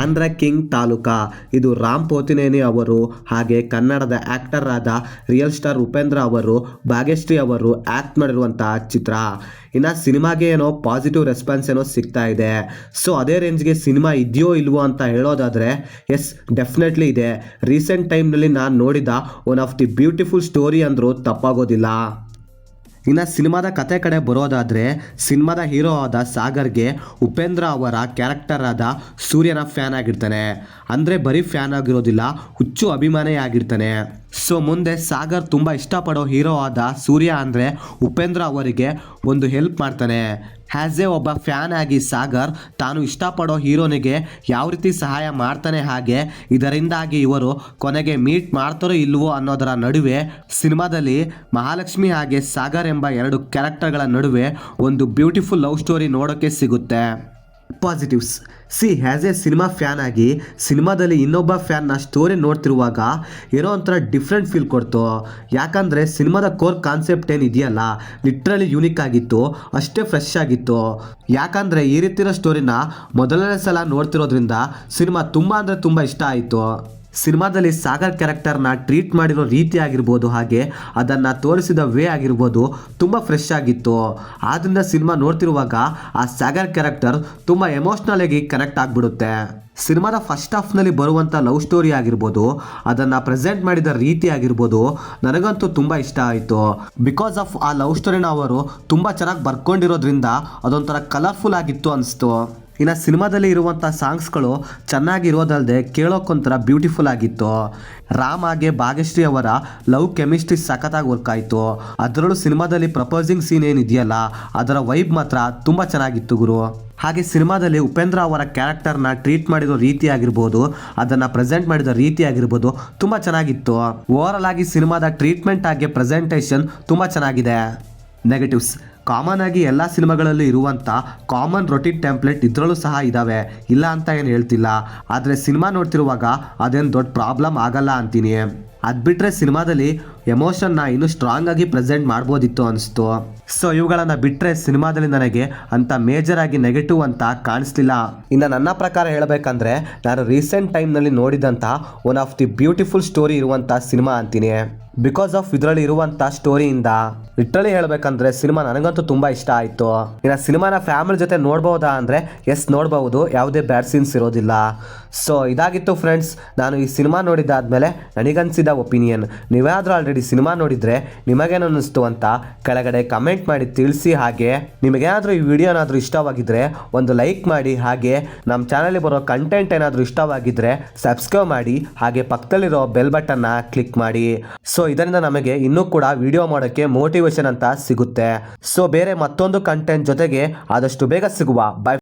Andhra king taluka. ಇದು ರಾಮ್ ಪೋತಿನೇನಿ ಅವರು ಹಾಗೆ ಕನ್ನಡದ ಆಕ್ಟರ್ ಆದ ರಿಯಲ್ ಸ್ಟಾರ್ ಉಪೇಂದ್ರ ಅವರು ಭಾಗ್ಯಶ್ರೀ ಅವರು ಆಕ್ಟ್ ಮಾಡಿರುವಂತಹ ಚಿತ್ರ. ಇನ್ನು ಸಿನಿಮಾಗೆ ಏನೋ ಪಾಸಿಟಿವ್ ರೆಸ್ಪಾನ್ಸ್ ಏನೋ ಸಿಗ್ತಾ ಇದೆ. ಸೊ ಅದೇ ರೇಂಜ್ಗೆ ಸಿನಿಮಾ ಇದೆಯೋ ಇಲ್ವೋ ಅಂತ ಹೇಳೋದಾದರೆ ಎಸ್, ಡೆಫಿನೆಟ್ಲಿ ಇದೆ. ರೀಸೆಂಟ್ ಟೈಮ್ನಲ್ಲಿ ನಾನು ನೋಡಿದ one of the beautiful story ಅಂದರೂ ತಪ್ಪಾಗೋದಿಲ್ಲ. ಇನ್ನು ಸಿನಿಮಾದ ಕತೆ ಕಡೆ ಬರೋದಾದರೆ ಸಿನಿಮಾದ ಹೀರೋ ಆದ ಸಾಗರ್ಗೆ ಉಪೇಂದ್ರ ಅವರ ಕ್ಯಾರೆಕ್ಟರ್ ಆದ ಸೂರ್ಯನ ಫ್ಯಾನ್ ಆಗಿರ್ತಾನೆ. ಅಂದರೆ ಬರೀ ಫ್ಯಾನ್ ಆಗಿರೋದಿಲ್ಲ, ಹುಚ್ಚು ಅಭಿಮಾನಿ ಆಗಿರ್ತಾನೆ. ಸೊ ಮುಂದೆ ಸಾಗರ್ ತುಂಬ ಇಷ್ಟಪಡೋ ಹೀರೋ ಆದ ಸೂರ್ಯ ಅಂದರೆ ಉಪೇಂದ್ರ ಅವರಿಗೆ ಒಂದು ಹೆಲ್ಪ್ ಮಾಡ್ತಾನೆ. ಆ್ಯಸ್ ಎ ಒಬ್ಬ ಫ್ಯಾನ್ ಆಗಿ ಸಾಗರ್ ತಾನು ಇಷ್ಟಪಡೋ ಹೀರೋನಿಗೆ ಯಾವ ರೀತಿ ಸಹಾಯ ಮಾಡ್ತಾನೆ, ಹಾಗೆ ಇದರಿಂದಾಗಿ ಇವರು ಕೊನೆಗೆ ಮೀಟ್ ಮಾಡ್ತಾರೋ ಇಲ್ವೋ ಅನ್ನೋದರ ನಡುವೆ ಸಿನಿಮಾದಲ್ಲಿ ಮಹಾಲಕ್ಷ್ಮಿ ಹಾಗೆ ಸಾಗರ್ ಎಂಬ ಎರಡು ಕ್ಯಾರೆಕ್ಟರ್ಗಳ ನಡುವೆ ಒಂದು ಬ್ಯೂಟಿಫುಲ್ ಲವ್ ಸ್ಟೋರಿ ನೋಡೋಕ್ಕೆ ಸಿಗುತ್ತೆ. Positives C, as A cinema fan ಆಗಿ ಸಿನಿಮಾದಲ್ಲಿ ಇನ್ನೊಬ್ಬ ಫ್ಯಾನ್ನ ಸ್ಟೋರಿ ನೋಡ್ತಿರುವಾಗ ಏನೋ ಒಂಥರ ಡಿಫ್ರೆಂಟ್ ಫೀಲ್ ಕೊಡ್ತು. ಯಾಕಂದರೆ ಸಿನಿಮಾದ ಕೋರ್ ಕಾನ್ಸೆಪ್ಟ್ ಏನಿದೆಯಲ್ಲ, ಲಿಟ್ರಲಿ ಯೂನಿಕ್ ಆಗಿತ್ತು, ಅಷ್ಟೇ ಫ್ರೆಶ್ ಆಗಿತ್ತು. ಯಾಕಂದರೆ ಈ ರೀತಿಯ ಸ್ಟೋರಿನ ಮೊದಲನೇ ಸಲ ನೋಡ್ತಿರೋದ್ರಿಂದ ಸಿನಿಮಾ ತುಂಬ ಅಂದರೆ ತುಂಬ ಇಷ್ಟ ಆಯಿತು. ಸಿನಿಮಾದಲ್ಲಿ ಸಾಗರ್ ಕ್ಯಾರೆಕ್ಟರ್ನ ಟ್ರೀಟ್ ಮಾಡಿರೋ ರೀತಿ ಆಗಿರ್ಬೋದು, ಹಾಗೆ ಅದನ್ನು ತೋರಿಸಿದ ವೇ ಆಗಿರ್ಬೋದು ತುಂಬ ಫ್ರೆಶ್ ಆಗಿತ್ತು. ಆದ್ದರಿಂದ ಸಿನಿಮಾ ನೋಡ್ತಿರುವಾಗ ಆ ಸಾಗರ್ ಕ್ಯಾರೆಕ್ಟರ್ ತುಂಬ ಎಮೋಷ್ನಲ್ ಆಗಿ ಕನೆಕ್ಟ್ ಆಗಿಬಿಡುತ್ತೆ. ಸಿನಿಮಾದ ಫಸ್ಟ್ ಹಾಫ್ನಲ್ಲಿ ಬರುವಂಥ ಲವ್ ಸ್ಟೋರಿ ಆಗಿರ್ಬೋದು, ಅದನ್ನು ಪ್ರೆಸೆಂಟ್ ಮಾಡಿದ ರೀತಿ ಆಗಿರ್ಬೋದು ನನಗಂತೂ ತುಂಬ ಇಷ್ಟ ಆಯಿತು. ಬಿಕಾಸ್ ಆಫ್ ಆ ಲವ್ ಸ್ಟೋರಿನ ಅವರು ತುಂಬ ಚೆನ್ನಾಗಿ ಬರ್ಕೊಂಡಿರೋದ್ರಿಂದ ಅದೊಂಥರ ಕಲರ್ಫುಲ್ ಆಗಿತ್ತು ಅನಿಸ್ತು. ಇನ್ನು ಸಿನಿಮಾದಲ್ಲಿ ಇರುವಂಥ ಸಾಂಗ್ಸ್ಗಳು ಚೆನ್ನಾಗಿರೋದಲ್ಲದೆ ಕೇಳೋಕ್ಕೊಂಥರ ಬ್ಯೂಟಿಫುಲ್ ಆಗಿತ್ತು. ರಾಮ್ ಹಾಗೆ ಭಾಗ್ಯಶ್ರೀ ಅವರ ಲವ್ ಕೆಮಿಸ್ಟ್ರಿ ಸಖತ್ತಾಗಿ ವರ್ಕ್ ಆಯಿತು. ಅದರಲ್ಲೂ ಸಿನಿಮಾದಲ್ಲಿ ಪ್ರಪೋಸಿಂಗ್ ಸೀನ್ ಏನಿದೆಯಲ್ಲ, ಅದರ ವೈಬ್ ಮಾತ್ರ ತುಂಬ ಚೆನ್ನಾಗಿತ್ತು ಗುರು. ಹಾಗೆ ಸಿನಿಮಾದಲ್ಲಿ ಉಪೇಂದ್ರ ಅವರ ಕ್ಯಾರೆಕ್ಟರ್ನ ಟ್ರೀಟ್ ಮಾಡಿರೋ ರೀತಿ ಆಗಿರ್ಬೋದು, ಅದನ್ನು ಪ್ರೆಸೆಂಟ್ ಮಾಡಿದ ರೀತಿ ಆಗಿರ್ಬೋದು ತುಂಬ ಚೆನ್ನಾಗಿತ್ತು. ಓವರಾಲ್ ಆಗಿ ಸಿನಿಮಾದ ಟ್ರೀಟ್ಮೆಂಟ್ ಹಾಗೆ ಪ್ರೆಸೆಂಟೇಷನ್ ತುಂಬ ಚೆನ್ನಾಗಿದೆ. ನೆಗೆಟಿವ್ಸ್ ಕಾಮನ್ ಆಗಿ ಎಲ್ಲ ಸಿನಿಮಾಗಳಲ್ಲೂ ಇರುವಂಥ ಕಾಮನ್ ರೊಟೀನ್ ಟೆಂಪ್ಲೇಟ್ ಇದರಲ್ಲೂ ಸಹ ಇದ್ದಾವೆ, ಇಲ್ಲ ಅಂತ ಏನು ಹೇಳ್ತಿಲ್ಲ. ಆದರೆ ಸಿನಿಮಾ ನೋಡ್ತಿರುವಾಗ ಅದೇನು ದೊಡ್ಡ ಪ್ರಾಬ್ಲಮ್ ಆಗಲ್ಲ ಅಂತೀನಿ. ಅದು ಬಿಟ್ಟರೆ ಸಿನಿಮಾದಲ್ಲಿ ಎಮೋಷನ್ನ ಇನ್ನೂ ಸ್ಟ್ರಾಂಗ್ ಆಗಿ ಪ್ರೆಸೆಂಟ್ ಮಾಡ್ಬೋದಿತ್ತು ಅನಿಸ್ತು. ಸೊ ಇವುಗಳನ್ನು ಬಿಟ್ಟರೆ ಸಿನಿಮಾದಲ್ಲಿ ನನಗೆ ಅಂಥ ಮೇಜರ್ ಆಗಿ ನೆಗೆಟಿವ್ ಅಂತ ಕಾಣಿಸ್ಲಿಲ್ಲ. ಇನ್ನು ನನ್ನ ಪ್ರಕಾರ ಹೇಳಬೇಕಂದ್ರೆ ನಾನು ರೀಸೆಂಟ್ ಟೈಮ್ನಲ್ಲಿ ನೋಡಿದಂಥ one of the beautiful story ಇರುವಂಥ ಸಿನಿಮಾ ಅಂತೀನಿ. ಬಿಕಾಸ್ ಆಫ್ ಇದರಲ್ಲಿ ಇರುವಂಥ ಸ್ಟೋರಿಯಿಂದ ಲಿಟ್ರಲಿ ಹೇಳಬೇಕಂದ್ರೆ ಸಿನಿಮಾ ನನಗಂತೂ ತುಂಬ ಇಷ್ಟ ಆಯಿತು. ಇನ್ನು ಸಿನಿಮಾನ ಫ್ಯಾಮಿಲಿ ಜೊತೆ ನೋಡ್ಬೋದಾ ಅಂದರೆ ಎಸ್, ನೋಡ್ಬೋದು, ಯಾವುದೇ ಬ್ಯಾಡ್ ಸೀನ್ಸ್ ಇರೋದಿಲ್ಲ. ಸೊ ಇದಾಗಿತ್ತು ಫ್ರೆಂಡ್ಸ್, ನಾನು ಈ ಸಿನಿಮಾ ನೋಡಿದ್ದಾದಮೇಲೆ ನನಗನ್ಸಿದ ಒಪಿನಿಯನ್. ನೀವ್ಯಾದರೂ ಆಲ್ರೆಡಿ ಸಿನಿಮಾ ನೋಡಿದರೆ ನಿಮಗೇನು ಅನ್ನಿಸ್ತು ಅಂತ ಕೆಳಗಡೆ ಕಮೆಂಟ್ ಮಾಡಿ ತಿಳಿಸಿ. ಹಾಗೆ ನಿಮಗೇನಾದರೂ ಈ ವಿಡಿಯೋ ಏನಾದರೂ ಇಷ್ಟವಾಗಿದ್ದರೆ ಒಂದು ಲೈಕ್ ಮಾಡಿ, ಹಾಗೆ ನಮ್ಮ ಚಾನಲ್ಗೆ ಬರೋ ಕಂಟೆಂಟ್ ಏನಾದರೂ ಇಷ್ಟವಾಗಿದ್ದರೆ ಸಬ್ಸ್ಕ್ರೈಬ್ ಮಾಡಿ, ಹಾಗೆ ಪಕ್ಕದಲ್ಲಿರೋ ಬೆಲ್ ಬಟನ್ನ ಕ್ಲಿಕ್ ಮಾಡಿ. ಸೊ ಇದರಿಂದ ನಮಗೆ ಇನ್ನೂ ಕೂಡ ವಿಡಿಯೋ ಮಾಡೋಕ್ಕೆ ಮೋಟಿವೇಶನ್ ಅಂತ ಸಿಗುತ್ತೆ. ಸೊ ಬೇರೆ ಮತ್ತೊಂದು ಕಂಟೆಂಟ್ ಜೊತೆಗೆ ಆದಷ್ಟು ಬೇಗ ಸಿಗುವ. ಬೈ.